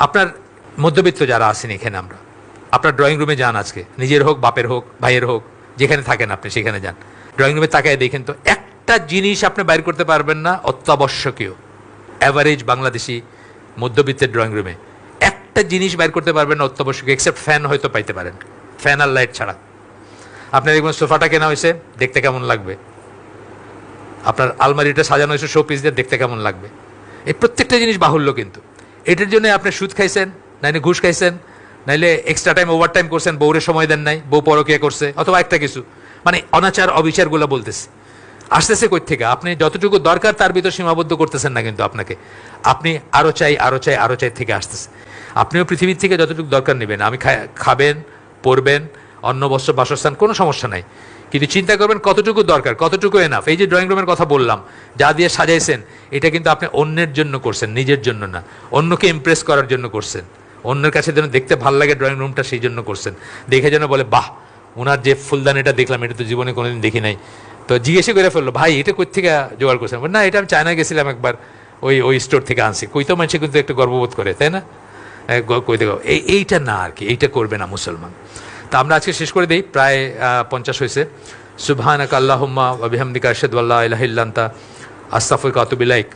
আপনার মধ্যবিত্ত যারা আছেন এখানে, আমরা আপনার ড্রয়িং রুমে যান, আজকে নিজের হোক, বাপের হোক, ভাইয়ের হোক, যেখানে থাকেন আপনি সেখানে যান, ড্রয়িং রুমে তাকায় দেখেন তো, একটা জিনিস আপনি বাইর করতে পারবেন না অত্যাবশ্যকীয়। অ্যাভারেজ বাংলাদেশি মধ্যবিত্তের ড্রয়িং রুমে একটা জিনিস বাইর করতে পারবেন না অত্যাবশ্যকীয়, এক্সেপ্ট ফ্যান হয়তো পাইতে পারেন, ফ্যান আর লাইট ছাড়া। আপনার দেখবেন সোফাটা কেনা হয়েছে, দেখতে কেমন লাগবে, আপনার আলমারিটা সাজানো হয়েছে শো পিস দিয়ে, দেখতে কেমন লাগবে। এই প্রত্যেকটা জিনিস বাহুল্য, কিন্তু এটার জন্য আপনি সুদ খাইছেন, নাইলে ঘুষ খাইছেন, নাইলে এক্সট্রা টাইম ওভার টাইম করছেন, বউরে সময় দেন নাই, বউ পরকিয়া করছে, অথবা একটা কিছু, মানে অনাচার অবিচারগুলো বলতেছে। আসতেছে কই থেকে? আপনি যতটুকু দরকার তার ভিতর সীমাবদ্ধ করতেছেন না, কিন্তু আপনাকে আপনি আরো চাই আরো চাই আরো চাই থেকে আসতেছে। আপনিও পৃথিবীর থেকে যতটুকু দরকার নেবেন, আমি খাবেন, পরবেন, অন্ন বস্ত্র বাসস্থান, কোনো সমস্যা নাই, কিন্তু চিন্তা করবেন কতটুকু দরকার, কতটুকু এনাফ। এই যে ড্রয়িং রুমের কথা বললাম, যা দিয়ে সাজাইছেন, এটা কিন্তু আপনি অন্যের জন্য করছেন, নিজের জন্য না। অন্যকে ইমপ্রেস করার জন্য করছেন, অন্যের কাছে যেন দেখতে ভালো লাগে ড্রয়িং রুমটা, সেই জন্য করছেন। দেখে যেন বলে, বাহ, ওনার যে ফুলদানিটা দেখলাম, এটা তো জীবনে কোনোদিন দেখি নাই। তো জিজ্ঞেসে করে ফেললো, ভাই এটা কোথা থেকে জোগাড় করছেন? না, এটা আমি চায়না গেছিলাম একবার, ওই স্টোর থেকে আনছি। কইতো মানুষ কিন্তু একটু গর্ববোধ করে, তাই না? কইতে এইটা না আর কি, এইটা করবে না মুসলমান। তা আমরা আজকে শেষ করে দিই, প্রায় 50 হয়েছে। সুবহানাকা আল্লাহুম্মা ওয়া বিহামদিকা আশহাদু আল্লা ইলাহা ইল্লা আনতা আস্তাগফিরুকা ওয়া আতুবু ইলাইক।